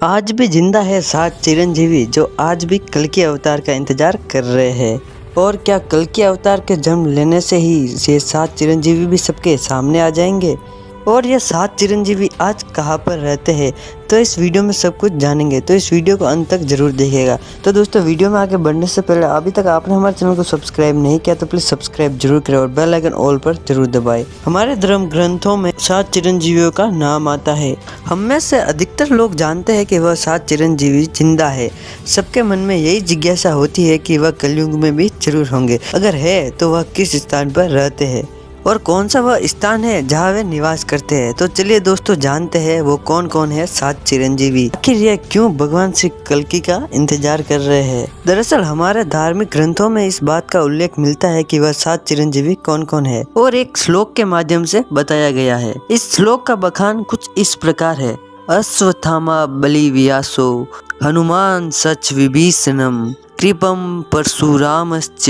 आज भी जिंदा है 7 चिरंजीवी जो आज भी कल्कि अवतार का इंतजार कर रहे हैं। और क्या कल्कि अवतार के जन्म लेने से ही ये 7 चिरंजीवी भी सबके सामने आ जाएंगे? और ये 7 चिरंजीवी आज कहाँ पर रहते हैं, तो इस वीडियो में सब कुछ जानेंगे। तो इस वीडियो को अंत तक जरूर देखिएगा। तो दोस्तों, वीडियो में आगे बढ़ने से पहले अभी तक आपने हमारे चैनल को सब्सक्राइब नहीं किया तो प्लीज सब्सक्राइब जरूर करें और बेल आइकन ऑल पर जरूर दबाएं। हमारे धर्म ग्रंथों में 7 चिरंजीवियों का नाम आता है। हम में से अधिकतर लोग जानते हैं कि वह 7 चिरंजीवी जिंदा है। सबके मन में यही जिज्ञासा होती है कि वह कलयुग में भी जरूर होंगे। अगर है तो वह किस स्थान पर रहते हैं और कौन सा वह स्थान है जहाँ वे निवास करते हैं। तो चलिए दोस्तों, जानते हैं वो कौन कौन है 7 चिरंजीवी। आखिर ये क्यों भगवान श्री कल्कि का इंतजार कर रहे हैं? दरअसल हमारे धार्मिक ग्रंथों में इस बात का उल्लेख मिलता है कि वह 7 चिरंजीवी कौन कौन है और एक श्लोक के माध्यम से बताया गया है। इस श्लोक का बखान कुछ इस प्रकार है। अश्वत्थामा बलि व्यासो हनुमान सच विभीषणम कृपम परशुरामश्च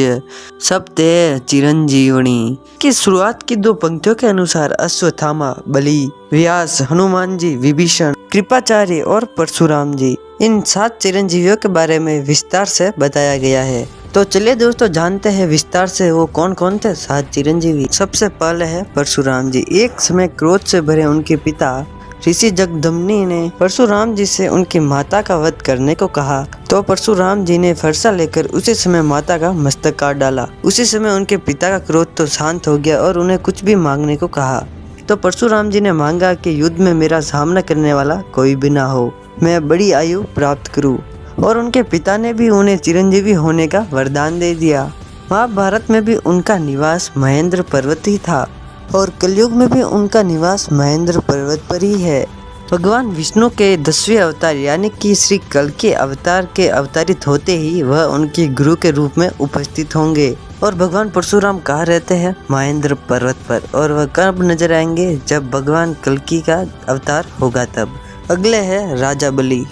सप्ते चिरंजीवनी। की शुरुआत की 2 पंक्तियों के अनुसार अश्वत्थामा, बलि, व्यास, हनुमान जी, विभीषण, कृपाचार्य और परशुराम जी, इन 7 चिरंजीवियों के बारे में विस्तार से बताया गया है। तो चलिए दोस्तों, जानते हैं विस्तार से वो कौन कौन थे 7 चिरंजीवी। सबसे पहले है परशुराम जी। एक समय क्रोध से भरे उनके पिता ऋषि जगदम्नि ने परशुराम जी से उनकी माता का वध करने को कहा। तो परशुराम जी ने फरसा लेकर उसी समय माता का मस्तक काट डाला। उसी समय उनके पिता का क्रोध तो शांत हो गया और उन्हें कुछ भी मांगने को कहा। तो परशुराम जी ने मांगा कि युद्ध में मेरा सामना करने वाला कोई भी ना हो, मैं बड़ी आयु प्राप्त करूं। और उनके पिता ने भी उन्हें चिरंजीवी होने का वरदान दे दिया। महाभारत में भी उनका निवास महेंद्र पर्वत ही था और कलयुग में भी उनका निवास महेंद्र पर्वत पर ही है। भगवान विष्णु के 10वें अवतार यानी कि श्री कल्कि अवतार के अवतरित होते ही वह उनके गुरु के रूप में उपस्थित होंगे। और भगवान परशुराम कहाँ रहते हैं? महेंद्र पर्वत पर। और वह कब नजर आएंगे? जब भगवान कल्कि का अवतार होगा तब। अगले है राजा बलि।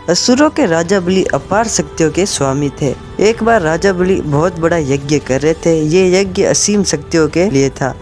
असुरों के राजा बलि अपार शक्तियों के स्वामी थे। एक बार राजा बलि बहुत बड़ा यज्ञ कर रहे थे। ये यज्ञ असीम शक्तियों के लिए था।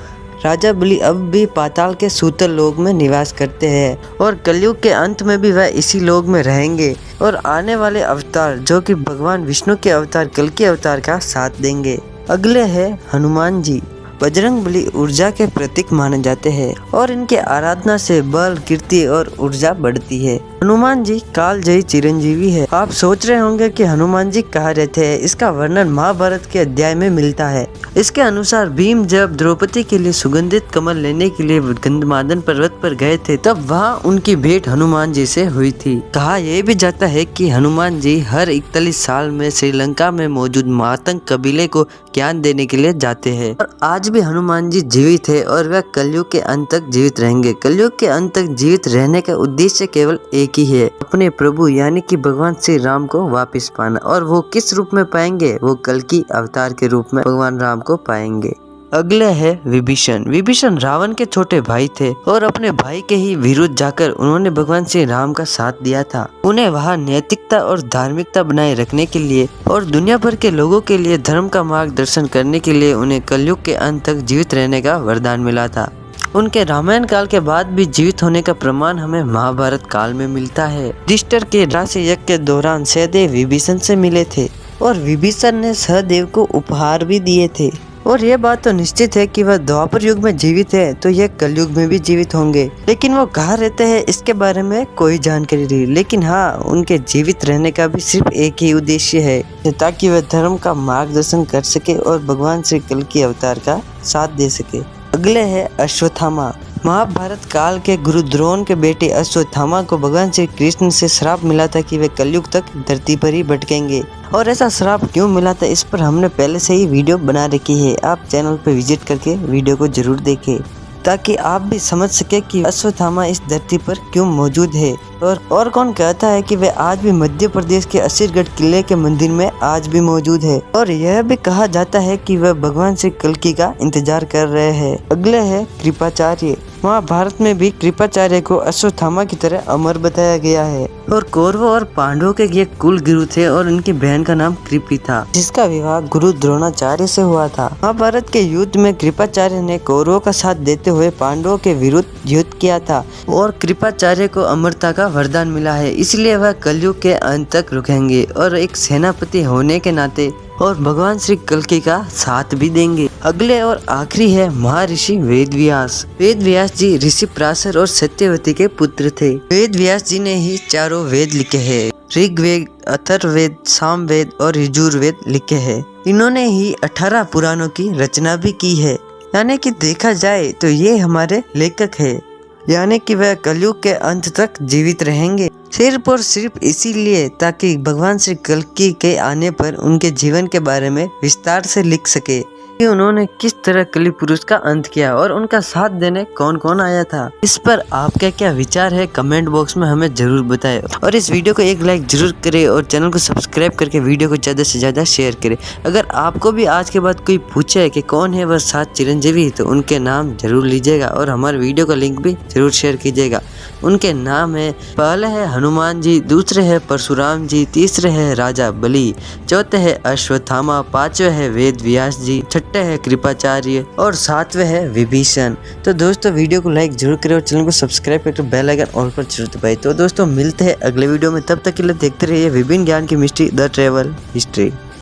राजा बलि अब भी पाताल के सूतल लोक में निवास करते हैं और कलयुग के अंत में भी वह इसी लोक में रहेंगे और आने वाले अवतार जो कि भगवान विष्णु के अवतार कल्कि अवतार का साथ देंगे। अगले है हनुमान जी। बजरंग बली ऊर्जा के प्रतीक माने जाते हैं और इनके आराधना से बल, कीर्ति और ऊर्जा बढ़ती है। हनुमान जी कालजयी चिरंजीवी है। आप सोच रहे होंगे कि हनुमान जी कहाँ रहते हैं। इसका वर्णन महाभारत के अध्याय में मिलता है। इसके अनुसार भीम जब द्रौपदी के लिए सुगंधित कमल लेने के लिए गंधमादन पर्वत पर गए थे तब वहाँ उनकी भेंट हनुमान जी से हुई थी। कहा यह भी जाता है कि हनुमान जी हर 41 साल में श्रीलंका में मौजूद मातंग कबीले को ज्ञान देने के लिए जाते हैं। और आज भी हनुमान जी जीवित है और वह कलयुग के अंत तक जीवित रहेंगे। कलयुग के अंत तक जीवित रहने का उद्देश्य केवल एक ही है, अपने प्रभु यानी कि भगवान श्री राम को वापस पाना। और वो किस रूप में पाएंगे? वो कल्कि अवतार के रूप में भगवान राम को पाएंगे। अगले है विभीषण। विभीषण रावण के छोटे भाई थे और अपने भाई के ही विरुद्ध जाकर उन्होंने भगवान श्री राम का साथ दिया था। उन्हें वहाँ नैतिकता और धार्मिकता बनाए रखने के लिए और दुनिया भर के लोगों के लिए धर्म का मार्गदर्शन करने के लिए उन्हें कलयुग के अंत तक जीवित रहने का वरदान मिला था। उनके रामायण काल के बाद भी जीवित होने का प्रमाण हमें महाभारत काल में मिलता है। युधिष्ठिर के राशि यज्ञ के दौरान सहदेव विभीषण से मिले थे और विभीषण ने सहदेव को उपहार भी दिए थे। और यह बात तो निश्चित है कि वह द्वापर युग में जीवित है तो यह कलयुग में भी जीवित होंगे। लेकिन वो कहाँ रहते हैं इसके बारे में कोई जानकारी नहीं। लेकिन हाँ, उनके जीवित रहने का भी सिर्फ एक ही उद्देश्य है, ताकि वह धर्म का मार्गदर्शन कर सके और भगवान श्री कल्कि अवतार का साथ दे सके। अगले है अश्वत्थामा। महाभारत काल के गुरु द्रोण के बेटे अश्वत्थामा को भगवान श्री कृष्ण से श्राप मिला था कि वे कलयुग तक धरती पर ही भटकेंगे। और ऐसा श्राप क्यों मिला था इस पर हमने पहले से ही वीडियो बना रखी है। आप चैनल पर विजिट करके वीडियो को जरूर देखें ताकि आप भी समझ सके कि अश्वत्थामा इस धरती पर क्यों मौजूद है। और कौन कहता है कि वे आज भी मध्य प्रदेश के असीरगढ़ किले के मंदिर में आज भी मौजूद है। और यह भी कहा जाता है कि वह भगवान श्री कल्कि का इंतजार कर रहे हैं। अगले है कृपाचार्य। महाभारत में भी कृपाचार्य को अश्वत्थामा की तरह अमर बताया गया है। और कौरवों और पांडवों के ये कुल गुरु थे और उनकी बहन का नाम कृपि था, जिसका विवाह गुरु द्रोणाचार्य से हुआ था। महाभारत के युद्ध में कृपाचार्य ने कौरवों का साथ देते हुए पांडवों के विरुद्ध युद्ध किया था और कृपाचार्य को अमरता का वरदान मिला है, इसलिए वह कलयुग के अंत तक रुकेंगे और एक सेनापति होने के नाते और भगवान श्री कल्कि का साथ भी देंगे। अगले और आखिरी है महर्षि वेदव्यास। वेदव्यास जी ऋषि पराशर और सत्यवती के पुत्र थे। वेदव्यास जी ने ही चारों वेद लिखे हैं। ऋग्वेद, अथर्ववेद, सामवेद और यजुर्वेद लिखे हैं। इन्होंने ही 18 पुराणों की रचना भी की है। यानी कि देखा जाए तो ये हमारे लेखक है, यानी कि वह कलयुग के अंत तक जीवित रहेंगे, सिर्फ और सिर्फ इसीलिए ताकि भगवान श्री कल्कि के आने पर उनके जीवन के बारे में विस्तार से लिख सके कि उन्होंने किस तरह कलि पुरुष का अंत किया और उनका साथ देने कौन कौन आया था। इस पर आपका क्या विचार है कमेंट बॉक्स में हमें जरूर बताएं और इस वीडियो को एक लाइक जरूर करें और चैनल को सब्सक्राइब करके वीडियो को ज़्यादा से ज़्यादा शेयर करें। अगर आपको भी आज के बाद कोई पूछे कि कौन है वह 7 चिरंजीवी तो उनके नाम जरूर लीजिएगा और हमारे वीडियो का लिंक भी जरूर शेयर कीजिएगा। उनके नाम है, पहले है हनुमान जी, दूसरे है परशुराम जी, तीसरे है राजा बलि, चौथे है अश्वत्थामा, पांचवे है वेद व्यास जी, छठे है कृपाचार्य और सातवें है विभीषण। तो दोस्तों वीडियो को लाइक जरूर करें और चैनल को सब्सक्राइब करके बेल आइकन ऑल पर जरूर दबाएं। तो दोस्तों मिलते हैं अगले वीडियो में, तब तक के लिए देखते रहिए विभिन्न ज्ञान की मिस्ट्री द ट्रेवल हिस्ट्री।